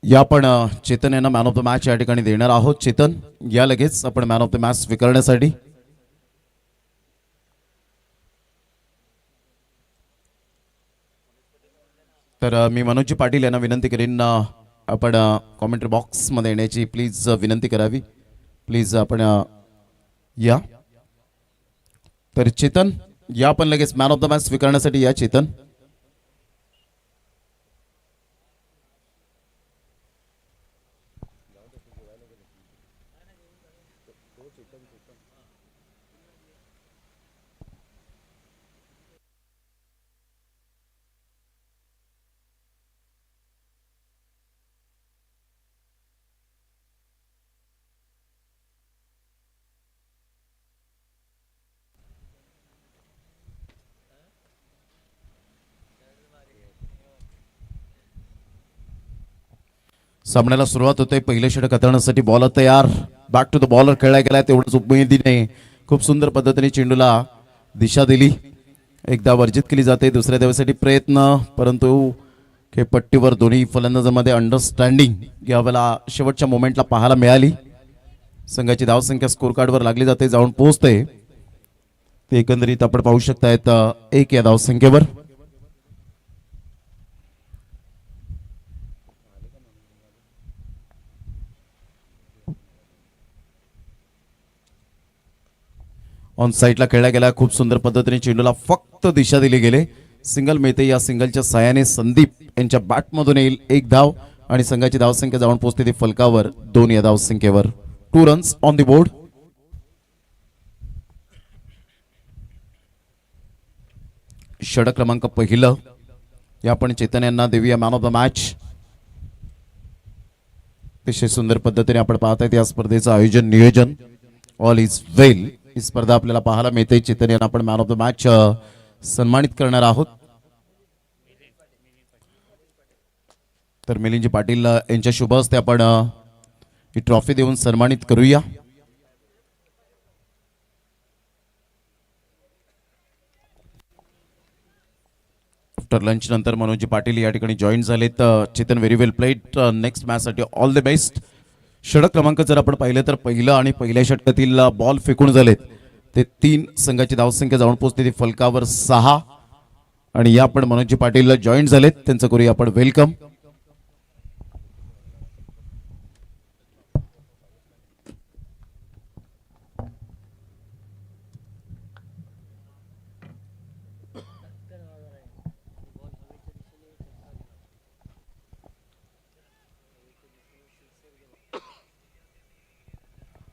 या आपण चेतन यांना मॅन ऑफ द मॅच या ठिकाणी देणार आहोत. चेतन या लगेच आपण मॅन ऑफ द मॅच स्वीकारण्यासाठी. तर मी मनोज पाटील यांना विनंती करीन आपण कॉमेंट्री बॉक्स मध्ये येण्याची प्लीज विनंती करावी. प्लीज आपण या. तर चेतन या आपण लगेच मॅन ऑफ द मॅच स्वीकारण्यासाठी या. चेतन सामन्याला सुरुवात होते. पहिले षटक हाताळण्यासाठी बॉलर तयार. बॅक टू द बॉलर खेळला गेला. तेवढंच उमेदीने खूप सुंदर पद्धतीने चेंडूला दिशा दिली. एकदा वर्जित केली जाते. दुसऱ्या धावेसाठी प्रयत्न, परंतु पट्टीवर दोन्ही फलंदाजांमध्ये अंडरस्टँडिंग यावेळेला शेवटच्या मोमेंटला पाहायला मिळाली. संघाची धावसंख्या स्कोर कार्डवर लागली जाते, जाऊन पोहोचते. ते एकंदरीत आपण पाहू शकतायत 1 या धावसंख्येवर. ऑन साईडला खेळला गेला. खूप सुंदर पद्धतीने चेंडूला फक्त दिशा दिली गेले. सिंगल मिळते. या सिंगलच्या साहाय्याने संदीप यांच्या बॅटमधून येईल 1 धाव आणि संघाची धावसंख्या जाऊन पोहोचते ती फलकावर 2 या धावसंख्येवर. 2 रन्स ऑन द बोर्ड. षटक क्रमांक पहिलं या आपण चेतन यांना देऊया मॅन ऑफ द मॅच. अतिशय सुंदर पद्धतीने आपण पाहतायत या स्पर्धेचं आयोजन नियोजन. ऑल इज वेल. ही स्पर्धा आपल्याला पाहायला मिळते. चेतन यांना आपण मॅन ऑफ द मॅच सन्मानित करणार आहोत. तर मिलिंदजी पाटील यांच्या शुभ हस्ते आपण ही ट्रॉफी देऊन सन्मानित करूया. आफ्टर लंच नंतर मनोज पाटील या ठिकाणी जॉईन झालेत. चेतन व्हेरी वेल प्लेड. नेक्स्ट मॅच साठी ऑल द बेस्ट. षटक क्रमांक जर आपण पाहिलं तर पहिलं आणि पहिल्या षटकातील बॉल फेकून झालेत ते 3. संघाची धावसंख्या जाऊन पोहोचते ती फलकावर 6. आणि या आपण मनोज पाटील जॉईन झालेत, त्यांचं करूया आपण वेलकम.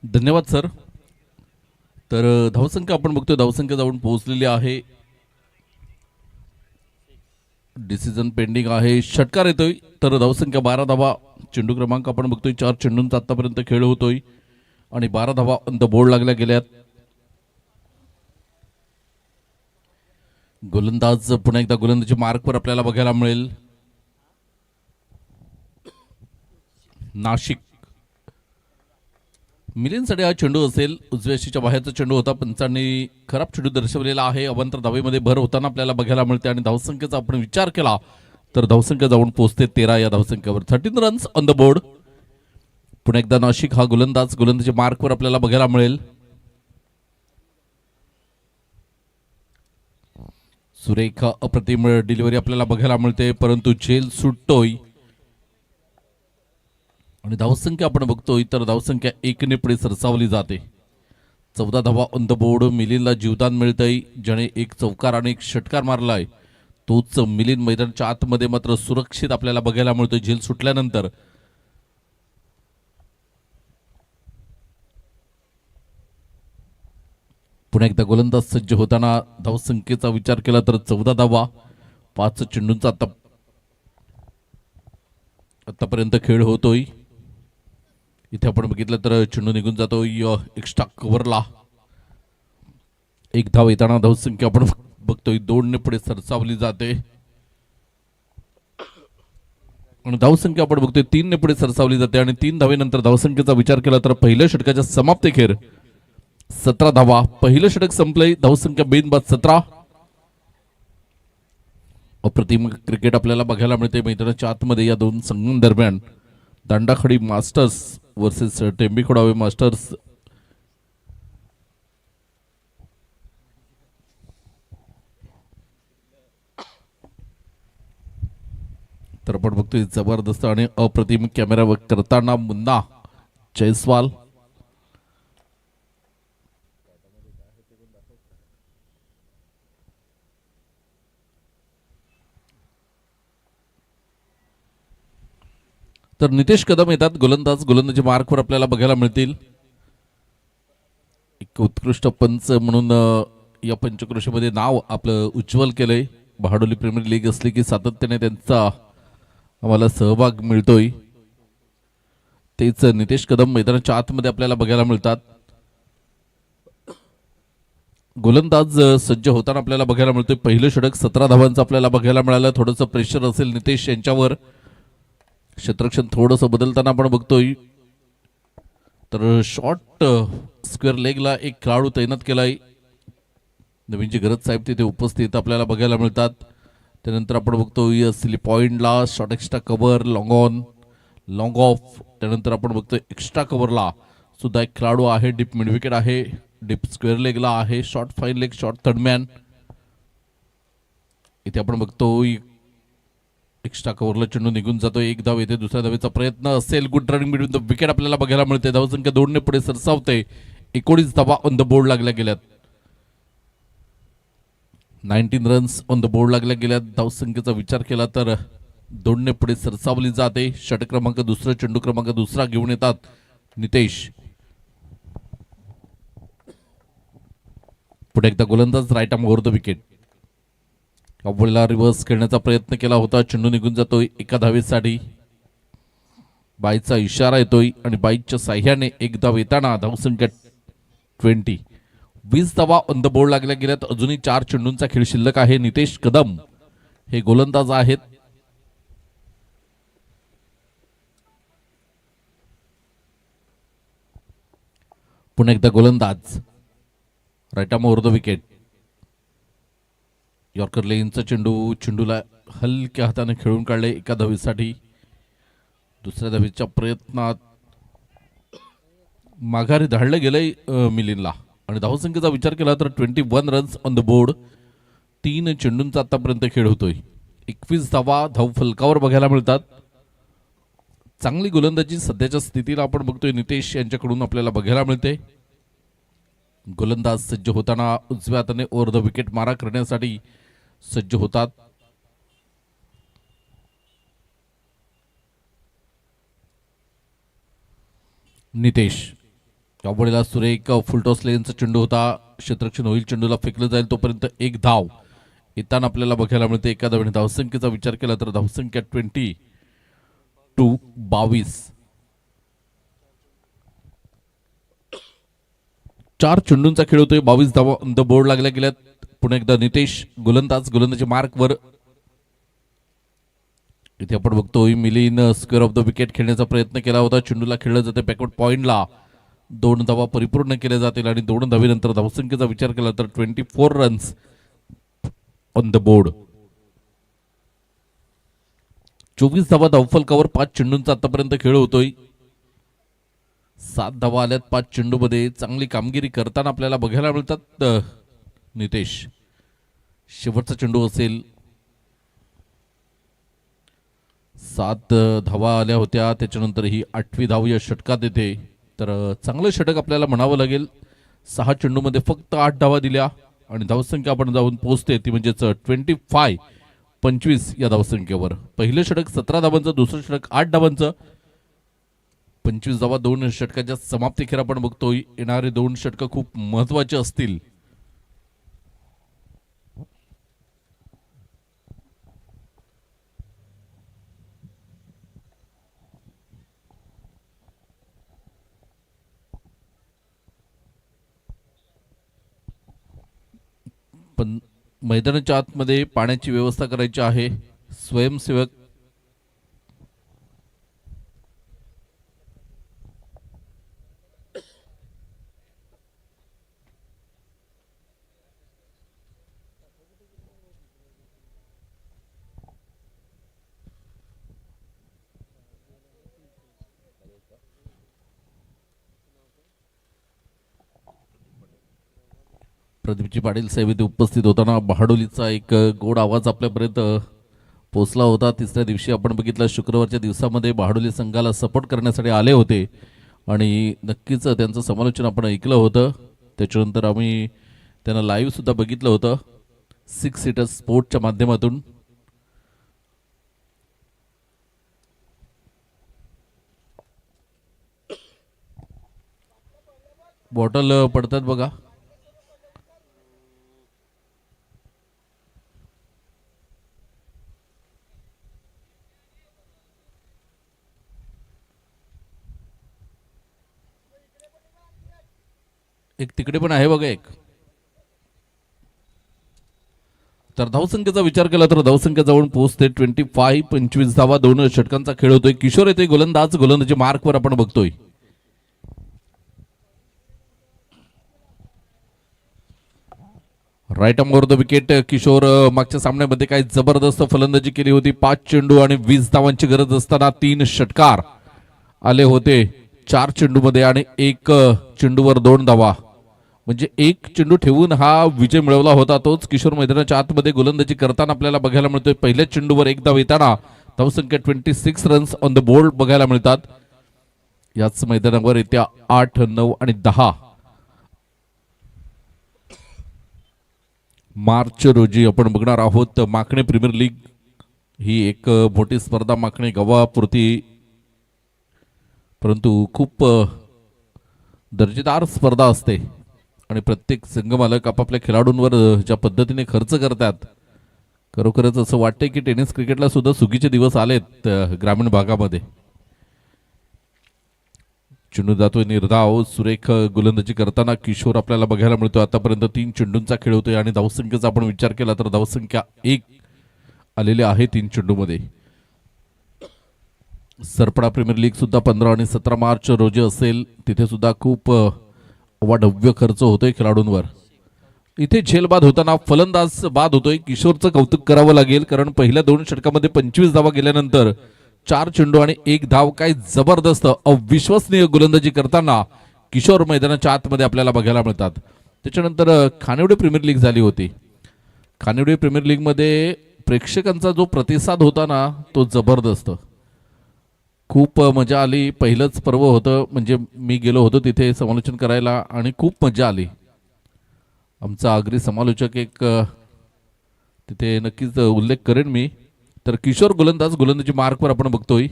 धन्यवाद सर. तर धावसंख्या आपण बघतोय, धावसंख्या जाऊन पोहोचलेली आहे. डिसिजन पेंडिंग आहे. षटकार येतोय. तर धावसंख्या 12 धावा. चेंडू क्रमांक आपण बघतोय 4 चेंडूंचा आतापर्यंत खेळ होतोय आणि 12 धावा ऑन द बोर्ड लागल्या गेल्यात. गोलंदाज पुन्हा एकदा गोलंदाजी मार्कवर आपल्याला बघायला मिळेल. नाशिक. मिलिंदसाठी हा चेंडू असेल. उजव्याशीच्या बाहेरचा चेंडू होता. पंचांनी खराब चेंडू दर्शवलेला आहे. अवंतर धावेमध्ये भर होताना आपल्याला बघायला मिळते आणि धावसंख्येचा आपण विचार केला तर धावसंख्या जाऊन पोहोचते 13 या धावसंख्येवर. 13 रन्स ऑन द बोर्ड. पुन्हा एकदा नाशिक हा गोलंदाज गोलंदाजी मार्कवर आपल्याला बघायला मिळेल. सुरेख अप्रतिम डिलिव्हरी आपल्याला बघायला मिळते, परंतु झेल सुटतोय आणि धावसंख्या आपण बघतोय तर धावसंख्या 1 ने पुढे सरसावली जाते. 14 धावा ऑन द बोर्ड. मिलिंदला जीवदान मिळतंय, ज्याने 1 चौकार आणि 1 षटकार मारलाय. तोच मिलिंद मैदानाच्या आतमध्ये मात्र सुरक्षित आपल्याला बघायला मिळतोय झेल सुटल्यानंतर. पुन्हा एकदा गोलंदाज सज्ज होताना धावसंख्येचा विचार केला तर 14 धावा 5 चेंडूंचा आतापर्यंत खेळ होतोय. इथे आपण बघितलं तर चेंडू निघून जातोय एक्स्ट्रा कव्हरला. 1 धाव येताना धावसंख्या आपण बघतोय 2 ने पुढे सरसावली जाते आणि धावसंख्या आपण बघतोय 3 ने पुढे सरसावली जाते. आणि 3 धावेनंतर धावसंख्येचा विचार केला तर पहिल्या षटकाच्या समाप्तीखेर 17 धावा. पहिलं षटक संपलंय. धावसंख्या बेनबाद 17. अप्रतिम क्रिकेट आपल्याला बघायला मिळते मैदानाच्या आतमध्ये या दोन संघांदरम्यान. दांडाखडी मास्टर्स वर्सेस टेंबी खोडावे मास्टर्स. तर आपण बघतोय जबरदस्त आणि अप्रतिम कॅमेरा वर्क करताना मुन्ना जयस्वाल. तर नितेश कदम येतात गोलंदाज. गोलंदाजी मार्कवर आपल्याला बघायला मिळतील. एक उत्कृष्ट पंच म्हणून या पंचक्रोशीमध्ये नाव आपलं उज्ज्वल केलंय. बहाडोली प्रीमियर लीग असली की सातत्याने त्यांचा आम्हाला सहभाग मिळतोय. तेच नितेश कदम मैदानाच्या आतमध्ये आपल्याला बघायला मिळतात. गोलंदाज सज्ज होताना आपल्याला बघायला मिळतोय. पहिलं षटक 17 धावांचं आपल्याला बघायला मिळालं. थोडंसं प्रेशर असेल नितेश यांच्यावर. क्षेत्ररक्षण थोडंसं बदलताना आपण बघतोय. तर शॉर्ट स्क्वेअर लेगला एक खेळाडू तैनात केलाय. नवीन जी गरज साहेब तिथे उपस्थित आपल्याला बघायला मिळतात. त्यानंतर आपण बघतोय स्लिप पॉइंटला short extra cover, long on, long of. त्यानंतर आपण बघतोय एक्स्ट्रा कव्हरला सुद्धा एक खेळाडू आहे. डीप मिड विकेट आहे. डीप स्क्वेअर लेगला आहे. Short fine leg, short third man. इथे आपण बघतोय एक्स्ट्रा कव्हरला चेंडू निघून जातोय. एक धाव येते. दुसऱ्या धावेचा प्रयत्न असेल. गुड रनिंग मिडून द विकेट आपल्याला बघायला मिळते. धावसंख्या 2 ने पुढे सरसावते. 19 धावा ऑन द बोर्ड लागल्या गेल्यात. 19 रन्स ऑन द बोर्ड लागल्या गेल्यात. धावसंख्येचा विचार केला तर 2 ने पुढे सरसावली जाते. षटक क्रमांक दुसरा, चेंडू क्रमांक दुसरा घेऊन येतात नितेश. पुढे एकदा गोलंदाज right arm over the wicket. अव्वलला रिव्हर्स खेळण्याचा प्रयत्न केला होता. चेंडू निघून जातोय एका धावेसाठी. बाईचा इशारा येतोय आणि बाईच्या साह्याने एक धाव येताना धावसंख्या 20. 20 धावा ऑन द बोर्ड लागल्या गेल्यात. अजूनही 4 चेंडूंचा खेळ शिल्लक आहे. नितेश कदम हे गोलंदाज आहेत. पुन्हा एकदा गोलंदाज right arm over the wicket. Yorker लेनचा चेंडूला हलक्या हाताने खेळून काढले एका धावेसाठी. दुसऱ्या धावेच्या प्रयत्नात माघारी धाडलं गेलंय मिलिंदला. आणि धावसंख्येचा विचार केला तर 21 रन्स ऑन द बोर्ड. 3 चेंडूंचा आतापर्यंत खेळ होतोय. 21 धावा धाव फलकावर बघायला मिळतात. चांगली गोलंदाजी सध्याच्या स्थितीला आपण बघतोय नितेश यांच्याकडून आपल्याला बघायला मिळते. गोलंदाज सज्ज होताना उजव्या हाताने ओव्हर द विकेट मारा करण्यासाठी सज्ज होतात. नितेश यावेळेला सुरेख फुलटॉस लेनचा चेंडू होता. क्षेत्ररक्षण होईल. चेंडूला फेकलं जाईल तोपर्यंत एक धाव येताना आपल्याला बघायला मिळते. एका धावेने धावसंख्येचा विचार केला तर धावसंख्या 22. 4 चेंडूंचा खेळ होतोय. 22 धावा ऑन द बोर्ड लागल्या गेल्यात. पुन्हा एकदा नितेश गोलंदाजी मार्कवर. इथे आपण बघतोय Milind square of the wicket खेळण्याचा प्रयत्न केला होता. चेंडूला खेळलं जाते बॅकवर्ड पॉइंटला. 2 धावा परिपूर्ण केल्या जातील आणि 2 धावेनंतर धावसंख्येचा विचार केला तर 24 रन्स ऑन द बोर्ड. 24 धावा धावफलकावर. 5 चेंडूंचा आतापर्यंत खेळ होतोय. 7 धावा आल्यात 5 चेंडूमध्ये. चांगली कामगिरी करताना आपल्याला बघायला मिळतात नितेश. शेवटचा चेंडू असेल. 7 धावा आल्या होत्या. त्याच्यानंतर ही 8वी धाव या षटकात येते. तर चांगलं षटक आपल्याला म्हणावं लागेल. 6 चेंडूमध्ये फक्त 8 धावा दिल्या आणि धावसंख्या आपण जाऊन पोहोचते ती म्हणजेच 25 या धावसंख्येवर. पहिलं षटक 17 धावांचं, दुसरं षटक 8 धावांचं. 25 धावा 2 षटकाच्या समाप्तीखेर आपण बघतोय. येणारे 2 षटकं खूप महत्वाचे असतील. पण मैदानाच्या आतमध्ये पाण्याची व्यवस्था करायची आहे. स्वयंसेवक प्रदीपजी पाटील साहेब इथे उपस्थित होताना बहाडोलीचा एक गोड आवाज आपल्यापर्यंत पोचला होता. तिसऱ्या दिवशी आपण बघितलं शुक्रवारच्या दिवसामध्ये बहाडोली संघाला सपोर्ट करण्यासाठी आले होते आणि नक्कीच त्यांचं समालोचन आपण ऐकलं होतं. त्याच्यानंतर आम्ही त्यांना लाईव्ह सुद्धा बघितलं होतं 6 सीटर स्पोर्टच्या माध्यमातून. बॉटल पडतात बघा. एक तिकडे पण आहे बघा एक. तर धावसंख्येचा विचार केला तर धावसंख्या जाऊन पोहोचते 25 धावा. 2 षटकांचा खेळ होतोय. किशोर येतोय गोलंदाजी मार्कवर आपण बघतोय. Right arm over the wicket. Kishore मागच्या सामन्यामध्ये काय जबरदस्त फलंदाजी केली होती. 5 चेंडू आणि 20 धावांची गरज असताना 3 षटकार आले होते 4 चेंडूमध्ये आणि 1 चेंडूवर 2 धावा. म्हणजे 1 चेंडू ठेवून हा विजय मिळवला होता. तोच किशोर मैदानाच्या आतमध्ये गोलंदाजी करताना आपल्याला बघायला मिळतोय. पहिल्या चेंडूवर 1 धाव येताना धावसंख्या 26 रन्स ऑन द बोर्ड बघायला मिळतात. याच मैदानावर येत्या 8, 9 आणि 10 मार्च रोजी आपण बघणार आहोत माखणे प्रीमियर लीग. ही एक मोठी स्पर्धा माखणे गावापुरती, परंतु खूप दर्जेदार स्पर्धा असते आणि प्रत्येक संघमालक आपापल्या खेळाडूंवर ज्या पद्धतीने खर्च करतात, खरोखरच असं वाटतंय की टेनिस क्रिकेटला सुद्धा सुगीचे दिवस आलेत ग्रामीण भागामध्ये. चेंडू जातोय निर्धाव. सुरेख गोलंदाजी करताना किशोर आपल्याला बघायला मिळतो. आतापर्यंत 3 चेंडूंचा खेळ होतोय आणि धावसंख्येचा आपण विचार केला तर धावसंख्या 1 आलेली आहे 3 चेंडूमध्ये. सरपडा प्रीमियर लीग सुद्धा 15 आणि 17 मार्च रोजी असेल. तिथे सुद्धा खूप अवाढव्य खर्च होतोय खेळाडूंवर. इथे झेलबाद होताना फलंदाज बाद होतोय. किशोरचं कौतुक करावं लागेल, कारण पहिल्या 2 षटकामध्ये 25 धावा गेल्यानंतर 4 चेंडू आणि 1 धाव. काय जबरदस्त अविश्वसनीय गोलंदाजी करताना किशोर मैदानाच्या आतमध्ये आपल्याला बघायला मिळतात. त्याच्यानंतर खानिवडे प्रीमियर लीग झाली होती. खानिवडे प्रीमियर लीग मध्ये प्रेक्षकांचा जो प्रतिसाद होता ना, तो जबरदस्त. खूप मजा आली. पहिलंच पर्व होतं, म्हणजे मी गेलो होतो तिथे समालोचन करायला आणि खूप मजा आली. आमचा आगरी समालोचक एक तिथे नक्कीच उल्लेख करेन मी. तर किशोर गोलंदाजी मार्कवर आपण बघतोय.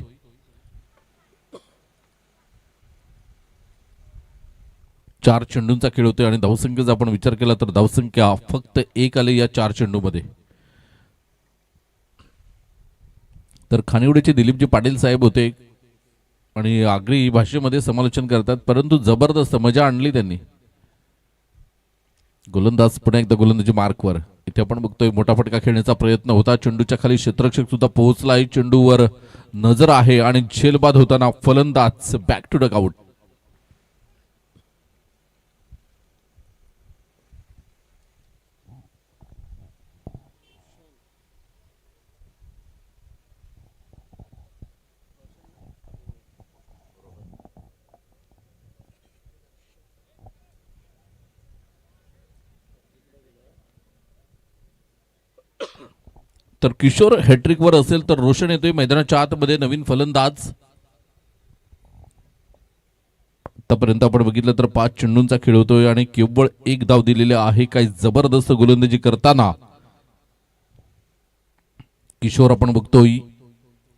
चार चेंडूंचा खेळ होतोय आणि धावसंख्येचा आपण विचार केला तर धावसंख्या फक्त 1 आली या 4 चेंडूमध्ये. तर खानिवडेचे दिलीपजी पाटील साहेब होते आणि आगरी भाषेमध्ये समालोचन करतात, परंतु जबरदस्त मजा आणली त्यांनी. गोलंदाज पुन्हा एकदा गोलंदाजी मार्कवर. इथे आपण बघतोय मोठा फटका खेळण्याचा प्रयत्न होता. चेंडूच्या खाली क्षेत्ररक्षक सुद्धा पोहोचलाय. चेंडूवर नजर आहे आणि झेलबाद होताना फलंदाज बॅक टू डग आउट. तर किशोर हॅट्रिक वर असेल तर रोशन येतोय मैदानाच्या आतमध्ये नवीन फलंदाज. आतापर्यंत आपण बघितलं तर 5 चेंडूंचा खेळ होतोय आणि केवळ 1 धाव दिलेले आहे. काही जबरदस्त गोलंदाजी करताना किशोर आपण बघतोय.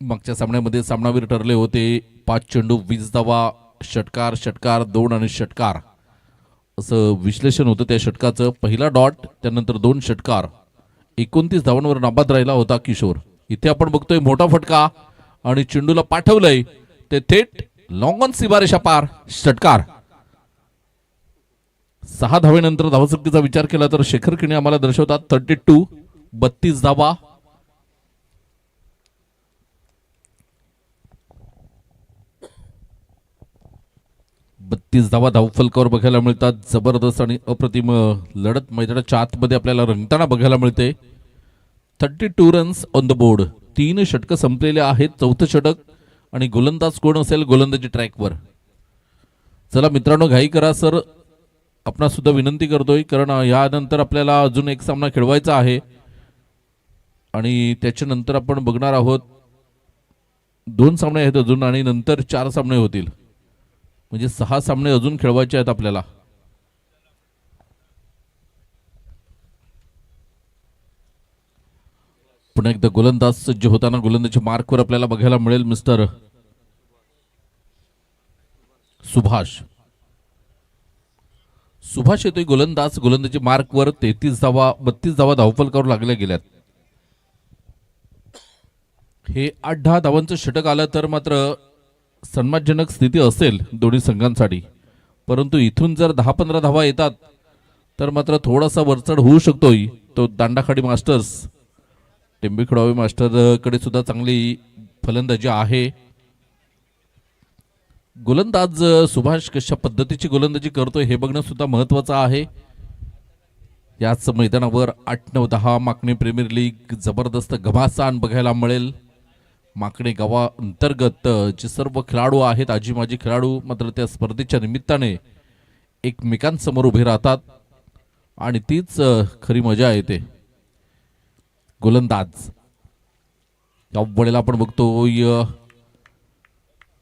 मागच्या सामन्यामध्ये सामनावीर ठरले होते. 5 चेंडू 20 धावा, षटकार, षटकार 2 आणि षटकार असं विश्लेषण होतं त्या षटकाचं. पहिला डॉट, त्यानंतर 2 षटकार, 29 धावांवर नाबाद राहिला होता किशोर. इथे आपण बघतोय मोठा फटका आणि चेंडूला पाठवलंय ते थेट लॉंग ऑन सीमारेषा पार, षटकार. 6 धावेनंतर धावसंख्येचा विचार केला तर शेखर किणे आम्हाला दर्शवतात 32, 32 धावा. धावफलकावर बघायला मिळतात. जबरदस्त आणि अप्रतिम लढत मैदानाच्या आतमध्ये आपल्याला रंगताना बघायला मिळते. 32 रन्स ऑन द बोर्ड. 3 षटक संपलेले आहेत. 4थं षटक आणि गोलंदाज कोण असेल गोलंदाजी ट्रॅकवर. चला मित्रांनो, घाई करा सर. आपणा सुद्धा विनंती करतोय, कारण यानंतर आपल्याला अजून एक सामना खेळवायचा आहे आणि त्याच्यानंतर आपण बघणार आहोत 2 सामने आहेत अजून आणि नंतर 4 सामने होतील, म्हणजे 6 सामने अजून खेळवायचे आहेत आपल्याला. पुन्हा एकदा गोलंदाज सज्ज होताना गोलंदाजी मार्कवर आपल्याला बघायला मिळेल मिस्टर सुभाष. सुभाष येतोय गोलंदाज. गोलंदाजी मार्कवर 32 धावा धावफलकावर लागल्या गेल्यात. हे 8-10 धावांचं षटक आलं तर मात्र सन्मानजनक स्थिती असेल दोन्ही संघांसाठी, परंतु इथून जर 10-15 धावा येतात तर मात्र थोडासा वरचढ होऊ शकतोय. तो दांडाखाडी मास्टर्स, टेंबेखुडावे मास्टर कडे सुद्धा चांगली फलंदाजी आहे. गोलंदाज सुभाष कशा पद्धतीची गोलंदाजी करतोय हे बघणं सुद्धा महत्वाचं आहे. याच मैदानावर 8-9-10 माकणे प्रीमियर लीग जबरदस्त घमासान बघायला मिळेल. माकणे गावा अंतर्गत जे सर्व खेळाडू आहेत, आजी माजी खेळाडू, मात्र त्या स्पर्धेच्या निमित्ताने एकमेकांसमोर उभे राहतात आणि तीच खरी मजा येते. गोलंदाज या वेळेला आपण बघतो,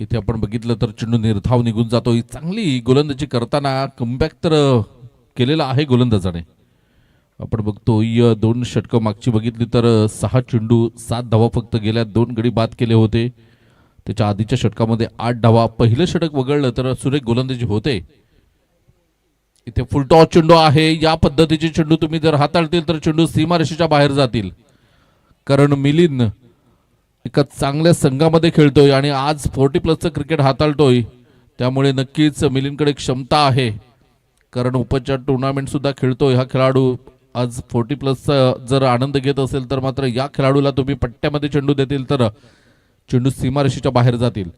इथे आपण बघितलं तर चेंडू निर्धाव निघून जातो. चांगली गोलंदाजी करताना कमबॅक तर केलेला आहे गोलंदाजाने. आपण बघतो 2 षटकं मागची बघितली तर 6 चेंडू 7 धावा फक्त गेल्या, 2 गडी बाद केले होते. त्याच्या आधीच्या षटकामध्ये 8 धावा. पहिलं षटक वगळलं तर सुरेख गोलंदाजी होते. इथे फुलटॉस चेंडू आहे. या पद्धतीचे चेंडू तुम्ही जर हाताळतील तर चेंडू सीमारेषेच्या बाहेर जातील, कारण मिलिंद एका चांगल्या संघामध्ये खेळतोय आणि आज 40+ क्रिकेट हाताळतोय, त्यामुळे नक्कीच मिलिंदकडे क्षमता आहे, कारण उपचार टुर्नामेंट सुद्धा खेळतोय हा खेळाडू. आज 40+ जर आनंद घेत असेल तर मात्र या खेळाडूला तुम्ही पट्ट्यामध्ये चेंडू देतील तर चेंडू सीमारेषेच्या बाहेर जातील.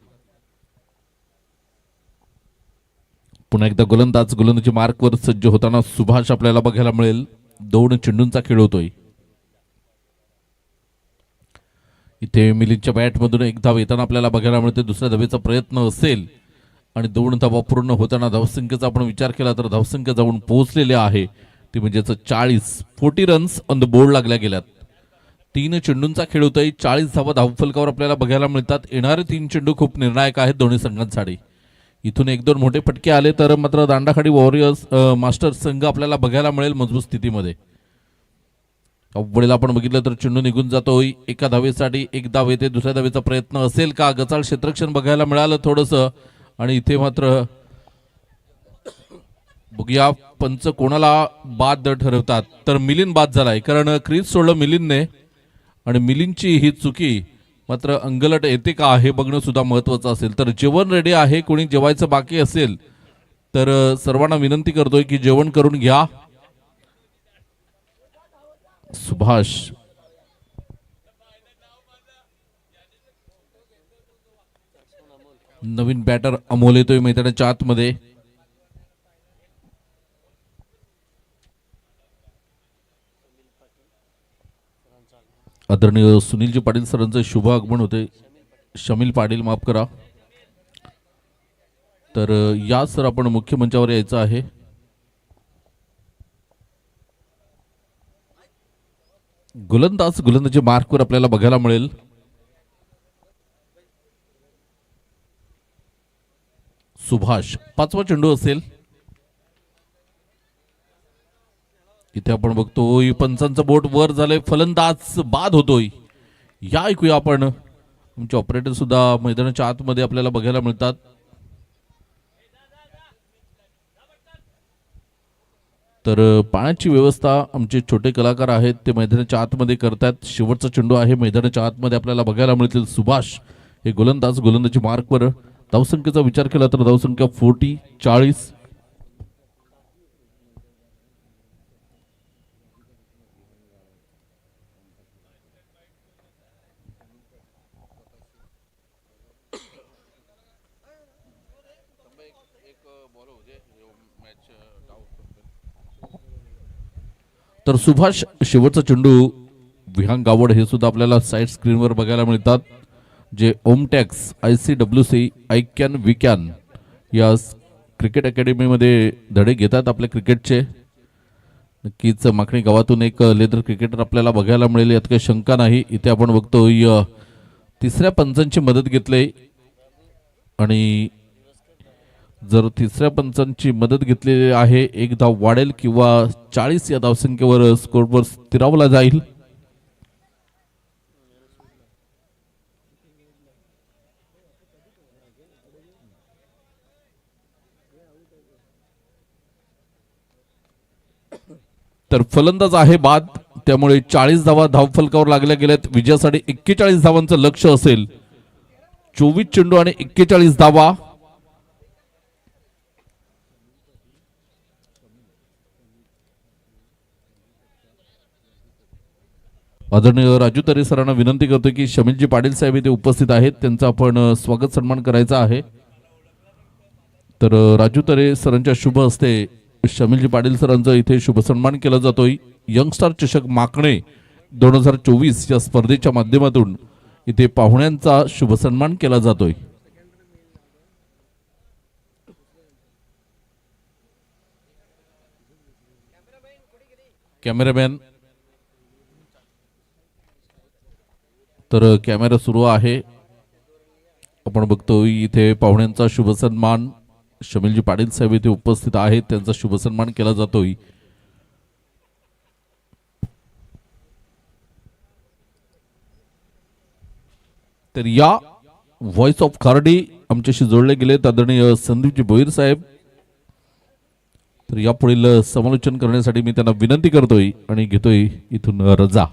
पुन्हा एकदा गोलंदाज गोलंदाजी मार्कवर सज्ज होताना सुभाष आपल्याला बघायला मिळेल. 2 चेंडूंचा खेळ होतोय. इथे मिलिंदच्या बॅटमधून 1 धाव येताना आपल्याला बघायला मिळते. दुसऱ्या धावेचा प्रयत्न असेल आणि 2 धावा पूर्ण होताना धावसंख्येचा आपण विचार केला तर धावसंख्या जाऊन पोहोचलेली आहे ती म्हणजेच 40 रन्स ऑन द बोर्ड लागल्या गेल्यात. 3 चेंडूंचा खेळ होतोय. 40 धावा धावफलकावर आपल्याला बघायला मिळतात. येणारे 3 चेंडू खूप निर्णायक आहेत दोन्ही संघांसाठी. इथून 1-2 मोठे फटके आले तर मात्र दांडाखाडी वॉरियर्स मास्टर्स संघ आपल्याला बघायला मिळेल मजबूत स्थितीमध्ये. अवघडीला आपण बघितलं तर चेंडू निघून जातोय. एका धावेसाठी 1 धाव येते. दुसऱ्या धावेचा प्रयत्न असेल का? गचाळ क्षेत्ररक्षण बघायला मिळालं थोडंसं आणि इथे मात्र बघूया पंच कोणाला बाद ठरवतात. तर मिलिंद बाद झालाय, कारण क्रीज सोडलं मिलिंदने आणि मिलिंदची ही चुकी मात्र अंगलट येते का हे बघणं सुद्धा महत्वाचं असेल. तर जेवण रेडी आहे. कोणी जेवायचं बाकी असेल तर सर्वांना विनंती करतोय की जेवण करून घ्या. सुभाष नवीन बॅटर अमोल येतोय मैदानाच्या आतमध्ये. आदरणीय सुनीलजी पाटील सरांचं शुभ आगमन होते. शमील पाटील माफ करा. तर या सर आपण मुख्य मंचावर यायचं आहे. गोलंदाज गोलंदाजी मार्कवर आपल्याला बघायला मिळेल. सुभाष 5वा चेंडू असेल. इथे आपण बघतोय पंचांचं बोट वर झालंय. फलंदाज बाद होतोय. या ऐकूया आपण. आमचे ऑपरेटर सुद्धा मैदानाच्या आतमध्ये आपल्याला बघायला मिळतात. तर पाण्याची व्यवस्था आमचे छोटे कलाकार आहेत ते मैदानाच्या आतमध्ये करतात. शेवटचा चेंडू आहे मैदानाच्या आतमध्ये आपल्याला बघायला मिळतील. सुभाष हे गोलंदाज गोलंदाजी मार्कवर. धावसंख्येचा विचार केला तर धावसंख्या 40. तर सुभाष शेवटचा चेंडू विहांग गावड हे सुद्धा आपल्याला साइड स्क्रीनवर बघायला मिळतात, जे ओमटॅक्स ICWC I can we can या क्रिकेट अकॅडमीमध्ये धडे घेतात आपल्या क्रिकेटचे. नक्कीच माखणी गावातून एक लेदर क्रिकेटर आपल्याला बघायला मिळेल यात काही शंका नाही. इथे आपण बघतोय तिसऱ्या पंचांची मदत घेतली आणि जर तिसऱ्या पंचांची मदत घेतलेली आहे एक धाव वाढेल किंवा 40 या धावसंख्येवर स्कोरवर स्थिरावला जाईल. तर फलंदाज आहे बाद, त्यामुळे 40 धावा धावफलकावर लागल्या गेल्यात. विजयासाठी 41 धावांचं लक्ष असेल. 24 चेंडू आणि 41 धावा. आदरणीय राजू तरे सरांना विनंती करतो की शमीलजी पाटील साहेब इथे उपस्थित आहेत, त्यांचा आपण स्वागत सन्मान करायचा आहे. तर राजू तरे सरांच्या शुभ हस्ते शमीलजी पाटील सरांचा इथे शुभ सन्मान केला जातोय. यंगस्टार चषक माकणे 2024 या स्पर्धेच्या माध्यमातून इथे पाहुण्यांचा शुभ सन्मान केला जातोय. कॅमेरामॅन, तर कॅमेरा सुरू आहे. आपण बघतोय इथे पाहुण्यांचा शुभ सन्मान. शमीलजी पाटील साहेब इथे उपस्थित आहेत, त्यांचा शुभ सन्मान केला जातोय. तर या व्हॉइस ऑफ खार्डी आमच्याशी जोडले गेलेत आदरणीय संदीपजी भोईर साहेब. तर यापुढील समालोचन करण्यासाठी मी त्यांना विनंती करतोय आणि घेतोय इथून रजा.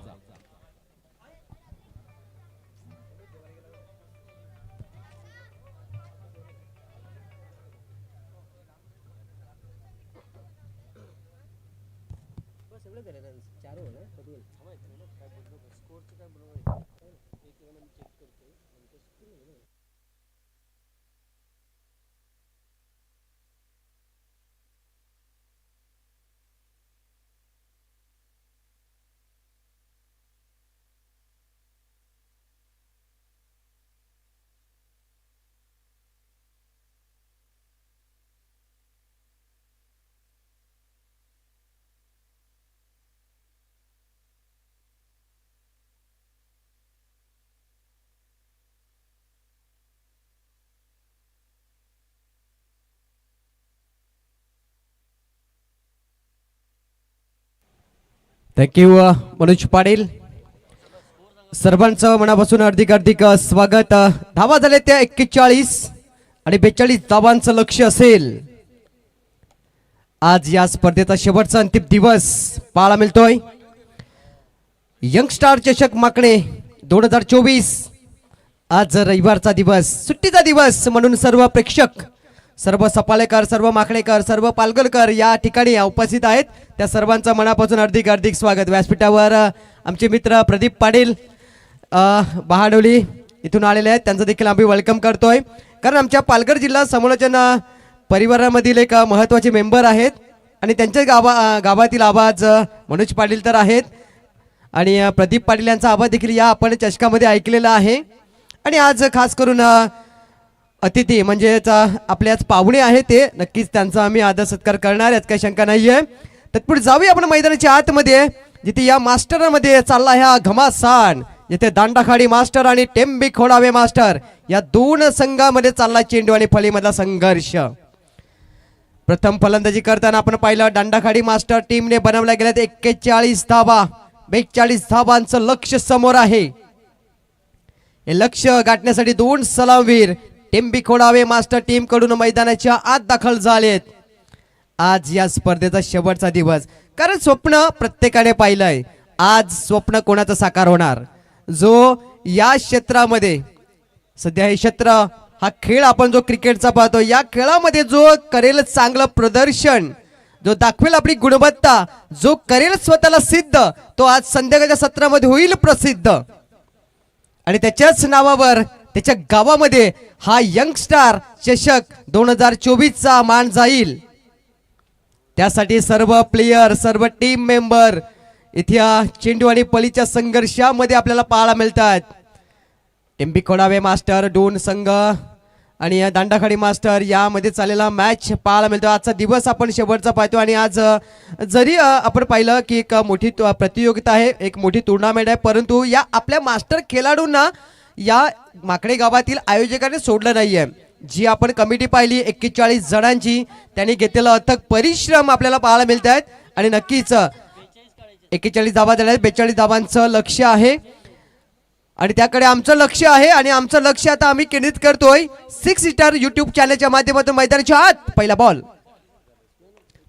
थँक्यू मनोज पाटील. सर्वांचं मनापासून हार्दिक स्वागत. धावा झाले त्या 41 आणि 42 धावांचं लक्ष असेल. आज या स्पर्धेचा शेवटचा अंतिम दिवस पाहायला मिळतोय. यंगस्टार चषक माकणे 2024. आज रविवारचा दिवस, सुट्टीचा दिवस म्हणून सर्व प्रेक्षक, सर्व सपाळेकर, सर्व माखणेकर, सर्व पालघरकर या ठिकाणी उपस्थित आहेत. त्या सर्वांचं मनापासून हार्दिक स्वागत. व्यासपीठावर आमचे मित्र प्रदीप पाटील बहाडोली इथून आलेले आहेत, त्यांचं देखील आम्ही वेलकम करतोय. कारण आमच्या पालघर जिल्हा समालोचन परिवारामधील एक महत्त्वाचे मेंबर आहेत आणि त्यांच्या गावातील आवाज मनोज पाटील तर आहेत आणि प्रदीप पाटील यांचा आवाज देखील या आपण चषकामध्ये ऐकलेला आहे. आणि आज खास करून अतिथी म्हणजेच आपल्याच पाहुणे आहेत, ते नक्कीच त्यांचा आम्ही आदर सत्कार करणार, यात काही शंका नाही आहे. तत्पुढे जाऊया आपण मैदानाच्या आतमध्ये, जिथे या मास्टरमध्ये चालला ह्या घमासान, जिथे दांडाखाडी मास्टर आणि टेंबी खोडावे मास्टर या दोन संघामध्ये चालला चेंडू आणि फळीमधला संघर्ष. प्रथम फलंदाजी करताना आपण पाहिलं दांडाखाडी मास्टर टीमने बनवल्या गेल्यात 41 धावा. 42 धावांचं लक्ष समोर आहे. हे लक्ष गाठण्यासाठी दोन सलामवीर टेंबी खोडावे मास्टर टीम कडून मैदानाच्या आत दाखल झालेत. आज या स्पर्धेचा शेवटचा दिवस, कारण स्वप्न प्रत्येकाने पाहिलंय. आज स्वप्न कोणाचं साकार होणार, जो या क्षेत्रामध्ये सध्या हे क्षेत्र, हा खेळ आपण जो क्रिकेटचा पाहतो, या खेळामध्ये जो करेल चांगलं प्रदर्शन, जो दाखवेल आपली गुणवत्ता, जो करेल स्वतःला सिद्ध, तो आज संध्याकाळच्या सत्रामध्ये होईल प्रसिद्ध. आणि त्याच्याच नावावर त्याच्या गावामध्ये हा यंगस्टार चषक 2024चा मान जाईल. त्यासाठी सर्व प्लेयर, सर्व टीम मेंबर इथे चेंडू आणि पळीच्या संघर्षामध्ये आपल्याला पाहायला मिळतात. टेंबी खोडावे मास्टर दोन संघ आणि या दांडाखाडी मास्टर यामध्ये चाललेला मॅच पाहायला मिळतो. आजचा दिवस आपण शेवटचा पाहतो आणि आज जरी आपण पाहिलं की एक मोठी प्रतियोगिता आहे, एक मोठी टुर्नामेंट आहे, परंतु या आपल्या मास्टर खेळाडूंना या माकडे गावातील आयोजकांनी सोडलं नाहीये. जी आपण कमिटी पाहिली 41 जणांची, त्यांनी घेतलेला अथक परिश्रम आपल्याला पाहायला मिळत आहेत आणि नक्कीच 41 धावा झाल्या, 42 धावांचं लक्ष आहे आणि त्याकडे आमचं लक्ष आहे आणि आमचं लक्ष आता आम्ही केंद्रित करतोय 6 स्टार युट्यूब चॅनलच्या माध्यमातून. मैदानाच्या आत पहिला बॉल,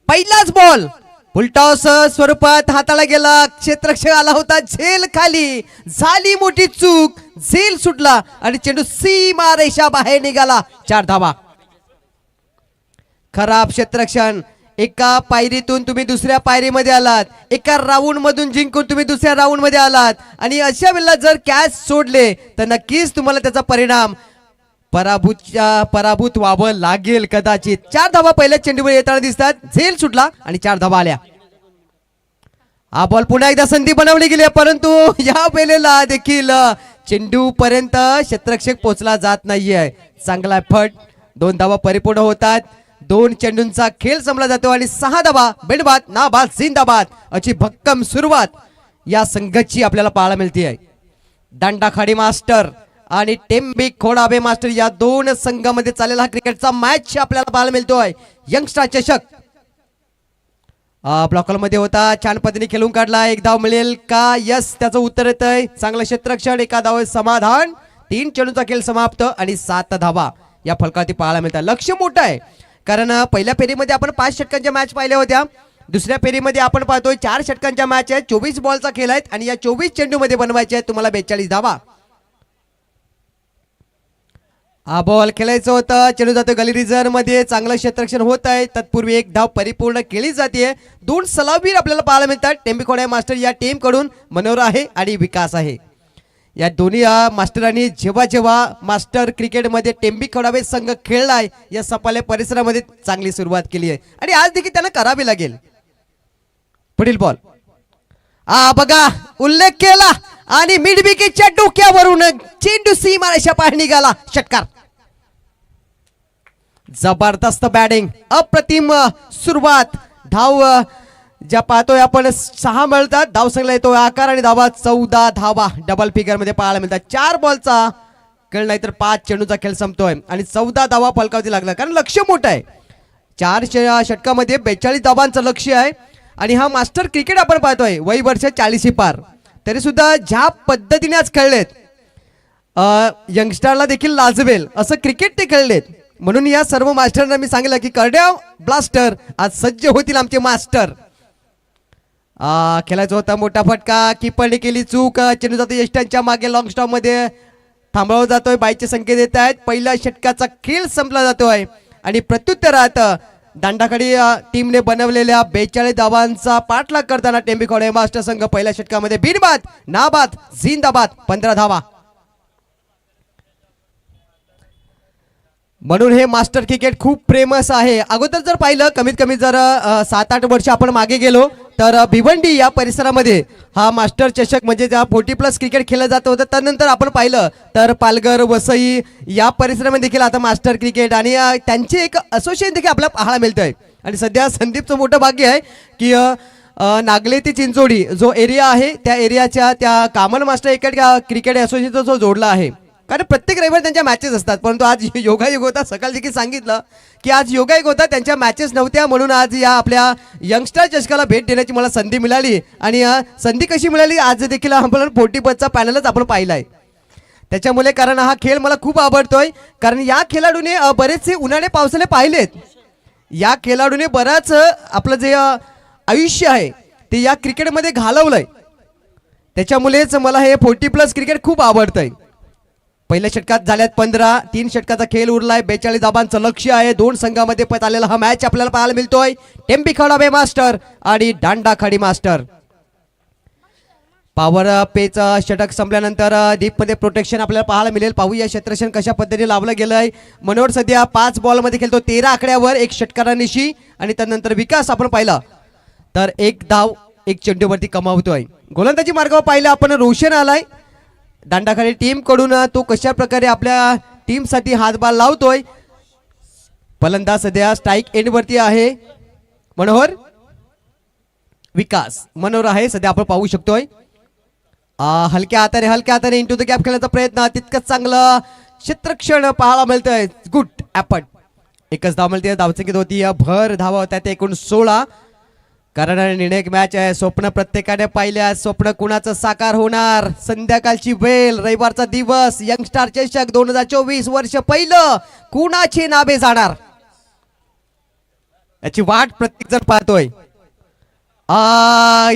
पहिलाच बॉल उलटास स्वरूपात हाताला गेला, क्षेत्ररक्षक आला होता झेल खाली, झाली मोठी चूक, झेल सुटला आणि चेंडू सीमा रेषा बाहेर निघाला. 4 धावा. खराब क्षेत्ररक्षण. एका पायरीतून तुम्ही दुसऱ्या पायरीमध्ये आलात, एका राऊंड मधून जिंकून तुम्ही दुसऱ्या राऊंड मध्ये आलात आणि अशा वेळेला जर कॅच सोडले तर नक्कीच तुम्हाला त्याचा परिणाम पराभूत व्हावं लागेल कदाचित. 4 धावा पहिल्या चेंडूवर येताना दिसतात, झेल सुटला आणि 4 धावा आल्या. हा बॉल पुन्हा एकदा संधी बनवली गेली, परंतु या वेळेला देखील चेंडू पर्यंत क्षेत्ररक्षक पोहोचला जात नाहीये. चांगला फट. 2 धावा परिपूर्ण होतात. 2 चेंडूंचा खेळ संपला जातो आणि 6 धावा. बेडबाद, नाबाद, जिंदाबाद अशी भक्कम सुरुवात या संघाची आपल्याला पाहायला मिळते. दांडाखाडी मास्टर आणि टेंबी खोडाबे मास्टर या 2 संघामध्ये चाललेला हा क्रिकेटचा मॅच आपल्याला पाहायला मिळतोय. यंगस्टार चषक ब्लॉकर मध्ये होता, छान पद्धतीने खेळून काढला. 1 धाव मिळेल का? यस, त्याचं उत्तर येत आहे. चांगलं क्षेत्ररक्षण, 1 धाव समाधान. 3 चेंडूचा खेळ समाप्त आणि 7 धावा या फलकावरती पाहायला मिळतात. लक्ष मोठं आहे कारण पहिल्या फेरीमध्ये आपण 5 षटकांच्या मॅच पाहिल्या होत्या. दुसऱ्या फेरीमध्ये आपण पाहतोय 4 षटकांच्या मॅच आहेत, 24 बॉलचा खेळ आहेत आणि या 24 चेंडू मध्ये बनवायचे आहेत तुम्हाला 42 धावा. हा बॉल खेळायचं होतं, चेंडू जातो गली रिझर्व मध्ये. चांगलं क्षेत्ररक्षण होत आहे. तत्पूर्वी 1 धाव परिपूर्ण केली जाते. 2 सलामीर आपल्याला पाहायला मिळतात. टेंबी खोडा मास्टर या टीम कडून मनोहर आहे आणि विकास आहे. या दोन्ही मास्टरांनी जेव्हा जेव्हा मास्टर क्रिकेटमध्ये टेंबी खोडावे संघ खेळलाय या सपाल्या परिसरामध्ये चांगली सुरुवात केली आहे आणि आज देखील त्यांना करावी लागेल. पुढील बॉल बघा, उल्लेख केला आणि मिड विकेटच्या डोक्यावरून चेंडू सीमारेषा बाहेर निघाला. षटकार. जबरदस्त बॅटिंग, अप्रतिम सुरुवात. धाव ज्या पाहतोय आपण 6 मिळतात. धाव संख्या येतो आकार आणि धावा 14 धावा डबल फिगर मध्ये पाहायला मिळतात. 4 बॉलचा खेळ नाही तर 5 चेंडूचा खेळ संपतोय आणि 14 धावा फलकावरती लागला कारण लक्ष मोठं आहे. 4 षटकामध्ये 42 धावांचं लक्ष आहे आणि हा मास्टर क्रिकेट आपण पाहतोय वय वर्ष 40 पार. तरी सुद्धा ज्या पद्धतीने आज खेळलेत, यंगस्टरला देखील लाजवेल असं क्रिकेट ते खेळलेत. म्हणून या सर्व मास्टरांना मी सांगितलं की करड्या ब्लास्टर आज सज्ज होतील आमचे मास्टर. खेळायचा होता मोठा फटका, कीपरने केली चूक. चेंडू जातो यष्टांच्या मागे लॉंग स्टॉप मध्ये थांबवला जातोय. बाईचे संकेत येत आहेत. पहिल्या षटकाचा खेळ संपला जातोय आणि प्रत्युत्तरात दांडाखाडी टीमने बनवलेल्या 42 धावांचा पाठलाग करताना टेंबी खोडे मास्टर संघ पहिल्या षटकामध्ये बिनबाद, नाबाद, जिंदाबाद 15 धावा. म्हणून हे मास्टर क्रिकेट खूप फेमस आहे. अगोदर जर पाहिलं कमीत कमी जर 7-8 वर्ष आपण मागे गेलो तर भिवंडी या परिसरामध्ये हा मास्टर चषक म्हणजे ज्या 40+ क्रिकेट खेळलं जात होतं. त्यानंतर आपण पाहिलं तर पालघर, वसई या परिसरामध्ये देखील आता मास्टर क्रिकेट आणि त्यांचे एक असोसिएशन देखील आपल्याला पाहायला मिळतंय. आणि सध्या संदीपचं मोठं भाग्य आहे की नागले ते चिंचोडी जो एरिया आहे त्या एरियाच्या त्या कामन मास्टर क्रिकेट असोसिएशनचा जो जोडला आहे. कारण प्रत्येक रविवारी त्यांच्या मॅचेस असतात, परंतु आज योगायोग होता. सकाळी देखील सांगितलं की आज योगायोग होता, त्यांच्या मॅचेस नव्हत्या म्हणून आज या आपल्या यंगस्टर चषकाला भेट देण्याची मला संधी मिळाली. आणि संधी कशी मिळाली, आज देखील आपण 40+ पॅनलच आपण पाहिलाय. त्याच्यामुळे कारण हा खेळ मला खूप आवडतोय कारण या खेळाडूने बरेचसे उन्हाळे पावसाळे पाहिलेत. या खेळाडूने बराच आपलं जे आयुष्य आहे ते या क्रिकेटमध्ये घालवलंय. त्याच्यामुळेच मला हे 40+ क्रिकेट खूप आवडतंय. पहिल्या षटकात झाल्यात 15, 3 षटकाचा खेळ उरलाय. 42 धावांचं लक्ष आहे. 2 संघामध्ये आलेला हा मॅच आपल्याला पाहायला मिळतोय. टेंबी खोडाबे मास्टर आणि दांडाखाडी मास्टर. पॉवर पेचं षटक संपल्यानंतर डीप मध्ये प्रोटेक्शन आपल्याला पाहायला मिळेल. पाहूया क्षेत्ररक्षण कशा पद्धतीने लावलं गेलंय. मनोहर सध्या 5 बॉलमध्ये खेळतो 13 आकड्यावर, 1 षटकारानिशी आणि त्यानंतर विकास आपण पाहिला तर 1 धाव 1 चेंडूवरती कमावतोय. गोलंदाजी मार्गावर पाहिलं आपण रोशन आलाय दांडाखाडी टीम कडून. तो कशा प्रकारे आपल्या टीम साठी हातभार लावतोय. फलंदाज सध्या स्ट्राईक एंड वरती आहे. मनोहर विकास मनोहर आहे सध्या आपण पाहू शकतोय. हलक्या हाताने इंटू द गॅप खेळण्याचा प्रयत्न, तितकंच चांगलं क्षेत्रक्षण पाहायला मिळतंय. गुड ॲपट. एकच धाव मिळते, धावसंख्येत होती भर धावा होत्या ते एकूण 16. कारण निर्णायक मॅच आहे. स्वप्न प्रत्येकाने पाहिल्या, स्वप्न कुणाचं साकार होणार. संध्याकाळची वेळ, रविवारचा दिवस, यंगस्टार चषक 2024 वर्ष पहिलं कुणाचे नावे जाणार याची वाट प्रत्येक जण पाहतोय.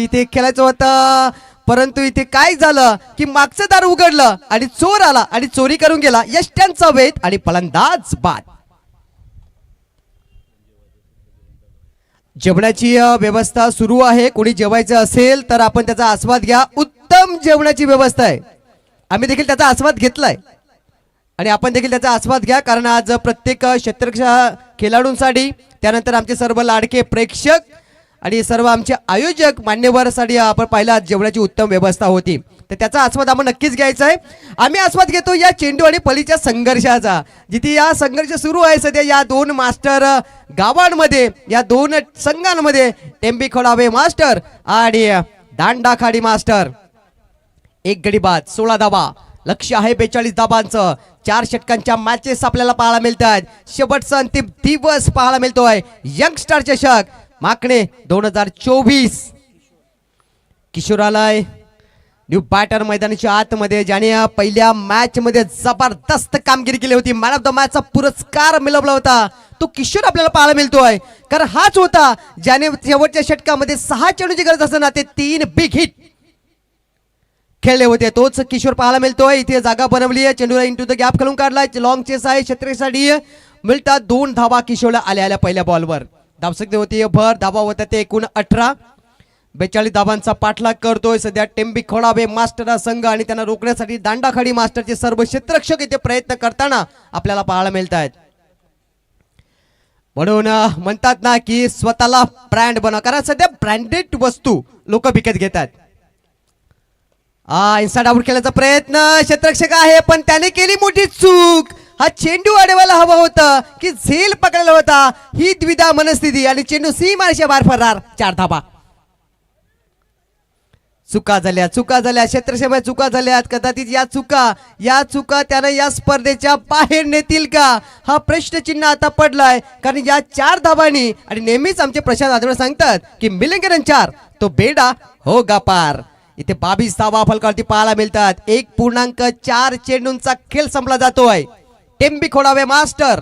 इथे खेळायचं होतं, परंतु इथे काय झालं की मागचं दार उघडलं आणि चोर आला आणि चोरी करून गेला. यष्ट्यांचा वेध आणि फलंदाज बाद. जेवणाची व्यवस्था सुरू आहे. कोणी जेवायचं असेल तर आपण त्याचा आस्वाद घ्या. उत्तम जेवणाची व्यवस्था आहे. आम्ही देखील त्याचा आस्वाद घेतलाय आणि आपण देखील त्याचा आस्वाद घ्या. कारण आज प्रत्येक क्षेत्ररक्षक खेळाडूंसाठी, त्यानंतर आमचे सर्व लाडके प्रेक्षक आणि सर्व आमचे आयोजक मान्यवरसाठी आपण पाहिला जेवणाची उत्तम व्यवस्था होती. तर त्याचा आस्वाद आपण नक्कीच घ्यायचा आहे. आम्ही आस्वाद घेतो या चेंडू आणि पलीच्या संघर्षाचा. जिथे या संघर्ष सुरू आहे सध्या या दोन मास्टर गावांमध्ये, या दोन संघांमध्ये, टेंबी खोडावे मास्टर आणि दांडाखाडी मास्टर. एक गडी बाद, 16 धावा. लक्ष आहे 42 धाबांचं. 4 षटकांच्या मॅचेस आपल्याला पाहायला मिळत आहेत. शेवटचा अंतिम दिवस पाहायला मिळतोय. यंगस्टार चषक माकणे 2024. किशोरालय न्यू बॅटर मैदानाच्या आतमध्ये, ज्याने पहिल्या मॅच मध्ये जबरदस्त कामगिरी केली होती, मॅन ऑफ द मॅचचा पुरस्कार मिळवला होता, तो किशोर आपल्याला पाहायला मिळतोय. कारण हाच होता ज्याने शेवटच्या षटकामध्ये 6 चेंडूची गरज असताना ते 3 बिग हिट खेळले होते. तोच किशोर पाहायला मिळतोय. इथे जागा बनवली आहे, चेंडूला इंटू द गॅप खेळून काढलाय. लॉंग चेस आहे, क्षेत्रसाठी मिळतात 2 धावा किशोरला आल्या पहिल्या बॉलवर. धावसंख्या होती भर, धावा होत्या ते एकूण 18. 42 धावांचा पाठलाग करतोय सध्या टेंबी खोडावे मास्टर संघ आणि त्यांना रोखण्यासाठी दांडाखाडी मास्टरचे सर्व क्षेत्ररक्षक इथे प्रयत्न करताना आपल्याला पाहायला मिळत आहेत. म्हणून म्हणतात ना की स्वतःला ब्रँड बनवा, कारण सध्या ब्रँडेड वस्तू लोक विकत घेतात. इन्साइड आउट खेळण्याचा प्रयत्न, क्षेत्ररक्षक आहे पण त्याने केली मोठी चूक. हा चेंडू अडवायला हवा होता की झेल पकडायला होता. ही द्विधा मनस्थिती आणि चेंडू सीमारेषेच्या बाहेर फरार. 4 धाबा. चुका झाल्या क्षेत्रक्षकाच्या चुका झाल्यात. कदाचित या चुका त्याने या स्पर्धेच्या बाहेर नेतील का, हा प्रश्नचिन्ह आता पडलाय. कारण या 4 धाबांनी, आणि नेहमीच आमचे प्रशांत आठवडे सांगतात की मिलेंगे रन 4 तो बेडा होगा पार. इथे 22 धावा फलकावरती पाहायला मिळतात. 1.4 चेंडूंचा खेळ संपला जातोय. टेंबी खोडावे मास्टर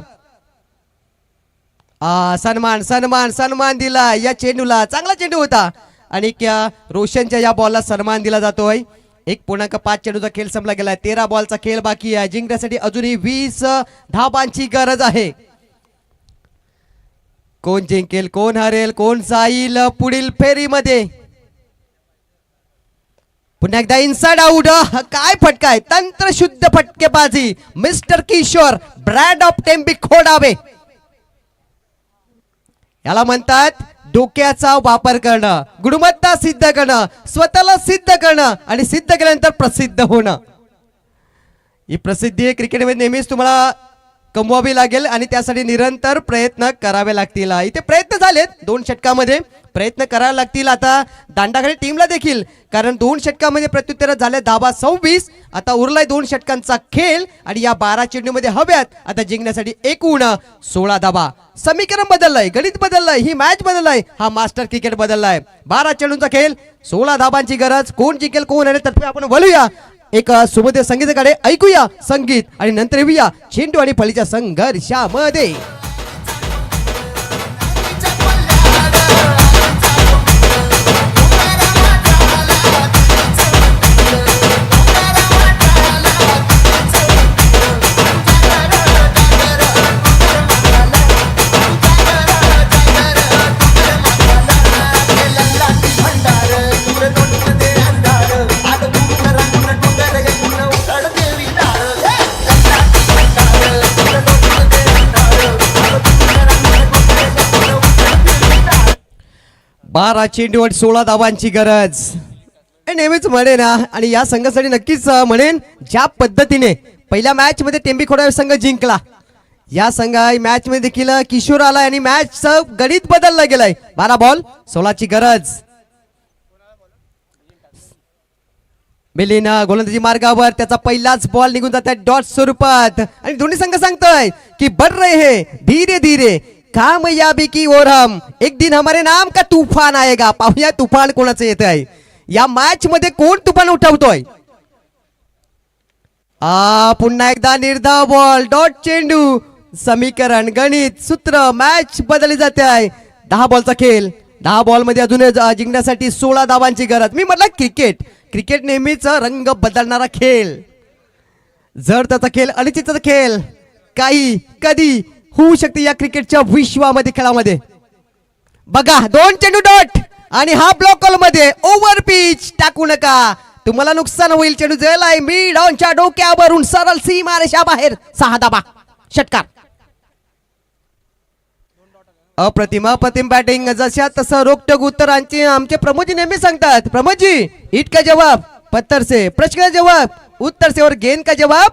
सन्मान दिला या चेंडूला. चांगला चेंडू होता आणि रोशनच्या या बॉलला सन्मान दिला जातोय. 1.5 चेंडूचा खेळ संपला गेलाय. 13 बॉलचा खेळ बाकी आहे. जिंकण्यासाठी अजूनही 20 धाबांची गरज आहे. कोण जिंकेल, कोण हरेल, कोण जाईल पुढील फेरीमध्ये. पुन्हा एकदा इनसाइड आउट. काय फटकाय, तंत्रशुद्ध फटकेबाजी. मिस्टर किशोर, ब्रँड ऑफ टेंबी खोडावे. याला म्हणतात डोक्याचा वापर करणं, गुणवत्ता सिद्ध करणं, स्वतःला सिद्ध करणं आणि सिद्ध केल्यानंतर प्रसिद्ध होणं. ही प्रसिद्धी क्रिकेटमध्ये नेहमीच तुम्हाला कमवावी लागेल आणि त्यासाठी निरंतर प्रयत्न करावे लागतील. इथे प्रयत्न झालेत 2 षटकामध्ये, प्रयत्न करावे लागतील आता दांडाखाली टीमला देखील. कारण 2 षटकामध्ये प्रत्युत्तर झाले. धाबा 26. आता उरलाय 2 षटकांचा खेळ आणि या 12 चेंडूमध्ये हव्यात आता जिंकण्यासाठी एकूण 16 धाबा. समीकरण बदललंय, गणित बदललंय, ही मॅच बदललाय, हा मास्टर क्रिकेट बदललाय. 12 चेंडूंचा खेळ, 16 धाबांची गरज. कोण जिंकेल कोण हरेल तर्फे आपण वळूया एक सुमध्य संगीताकडे. ऐकूया संगीत आणि नंतर येऊया चेंडू आणि फळीच्या संघर्षामध्ये. बारा चेंडू आणि 16 धावांची गरज. नेहमीच म्हणेन आणि या संघासाठी नक्कीच म्हणेन ज्या पद्धतीने पहिल्या मॅच मध्ये टेंबीखोडा संघ जिंकला. या संघा मॅच मध्ये देखील किशोर आलाय आणि मॅचचं गणित बदललं गेलंय. 12 बॉल 16ची गरज. बेलीना गोलंदाजी मार्गावर त्याचा पहिलाच बॉल निघून जात आहे डॉट स्वरूपात आणि दोन्ही संघ सांगतोय की बढ़ रहे हैं धीरे धीरे कामयाबी की ओर हम, एक दिन हमारे नाम का तूफान आएगा. पाहूया तुफान कोणाचं येत आहे या मॅच मध्ये, कोण तुफान उठवतोय. पुन्हा एकदा निर्धाव बॉल डॉट चेंडू. समीकरण गणित सूत्र मॅच बदलली जाते आहे. 10 बॉलचा खेळ. 10 बॉल मध्ये अजून जिंकण्यासाठी 16 धावांची गरज. मी म्हटलं क्रिकेट नेहमीच रंग बदलणारा खेळ. जर त्याचा खेळ अनिश्चितचा खेळ काही कधी होऊ शकते या क्रिकेटच्या विश्वामध्ये खेळामध्ये. बघा 2 चेंडू डॉट आणि हा ब्लॉक कॉल मध्ये ओव्हर पिच टाकू नका, तुम्हाला नुकसान होईल. चेंडू जळलाय मिड ऑनच्या डोक्यावरून सरळ सीमा रेषा बाहेर. 6 धाबा षटकार. अप्रतिम बॅटिंग. जशा तसं रोकटोक उत्तरांची आमचे प्रमोदजी नेहमी सांगतात. प्रमोदजी ईट का जवाब पत्थर से, प्रश्न का जवाब उत्तर से और गेंद का जवाब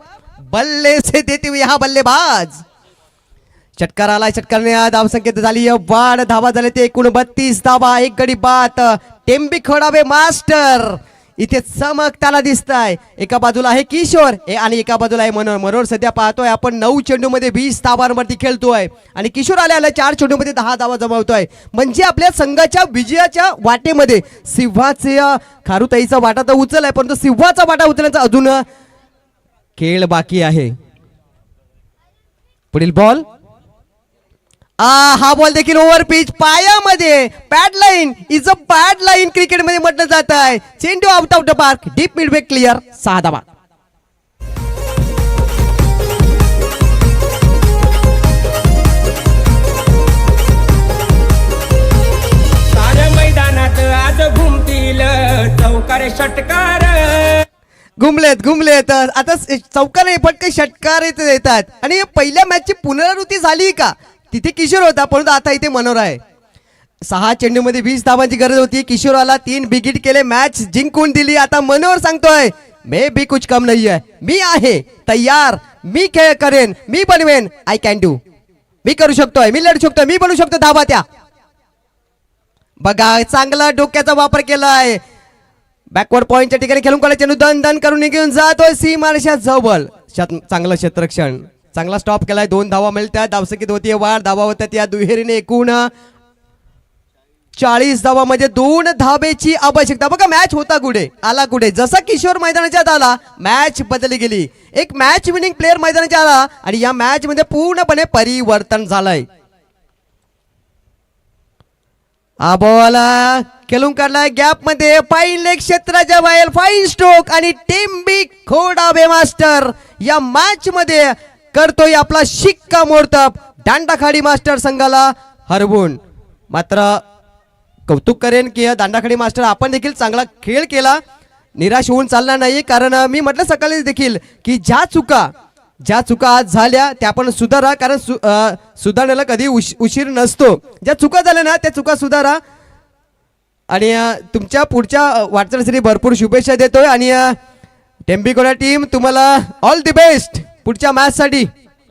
बल्ले से देते हुए हा बल्लेबाज. षटकार आलाय. षटकारने धाव संख्येत झाली वाढ. धावा झाले ते 39 धावा. एक गडी बाद. टेंबीखोडावे मास्टर इथे चमकताना दिसताय. एका बाजूला आहे किशोर आणि एका बाजूला आहे मनोहर. सध्या पाहतोय आपण 9 चेंडू मध्ये 20 धावांवरती खेळतोय आणि किशोर आल्या 4 चेंडू मध्ये 10 धावा जमवतोय. म्हणजे आपल्या संघाच्या विजयाच्या वाटेमध्ये सिंहाचा खारुताईचा वाटा तर उचललाय, परंतु सिंहाचा वाटा उचलण्याचा अजून खेळ बाकी आहे. पुढील बॉल. हा बॉल देखील ओव्हर पिच पायामध्ये. Bad line is a bad line क्रिकेटमध्ये म्हटलं जात आहे. चेंडू out of the park. Deep mid वेग क्लिअर. 6 धावा. मैदानात आज घुमतील चौकार षटकार. घुमलेत आता चौकार नाही फटके षटकार येतात. आणि पहिल्या मॅचची पुनरावृत्ती झाली का, तिथे किशोर होता परंतु आता इथे मनोहर आहे. 6 चेंडू मध्ये 20 धावांची गरज होती. किशोराला 3 विकेट केले, मॅच जिंकून दिली. आता मनोहर सांगतोय मे भी कुछ कम नाही आहे, मी आहे तयार, मी खेळ करेन, मी बनवेन, आय कॅन डू, मी करू शकतोय, मी लढू शकतोय, मी बनवू शकतो धावा त्या. बघा चांगला डोक्याचा वापर केलाय. बॅकवर्ड पॉइंटच्या ठिकाणी खेळून काढला चेंडू दन करून निघून जातोय सीमारेषा जवळ. चांगलं क्षेत्ररक्षण, चांगला स्टॉप केलाय. 2 धावा मिळतात. धावसंख्येत होतीये वाढ. धावा होतात या दुहेरीने एकूण 40 धावा म्हणजे 2 धावेची आवश्यकता. बघा मॅच होता कुठे आला कुठे. जसा किशोर मैदानाच्यात आला मॅच बदलली गेली. एक मॅच विनिंग प्लेअर मैदानाच्या आला आणि या मॅच मध्ये पूर्णपणे परिवर्तन झालंय. हा बॉल खेळून काढलाय गॅप मध्ये. फाईन लेग क्षेत्राच्या बाहेर फाईन स्ट्रोक आणि टेंबीखोडावे मास्टर या मॅच मध्ये करतोय आपला शिक्का मोर्तब दांडाखाडी मास्टर संघाला हरवून. मात्र कौतुक करेन की दांडाखाडी मास्टर आपण देखील चांगला खेळ केला. निराश होऊन चालणार नाही, कारण मी म्हटलं सकाळी देखील की ज्या चुका आज झाल्या त्या पण सुधारा, कारण सुधारण्याला कधी उशीर नसतो. ज्या चुका झाल्या ना त्या चुका सुधारा आणि तुमच्या पुढच्या वाटचालीसाठी भरपूर शुभेच्छा देतोय. आणि टेंबीखोडा टीम तुम्हाला ऑल द बेस्ट पुढच्या मॅच साठी.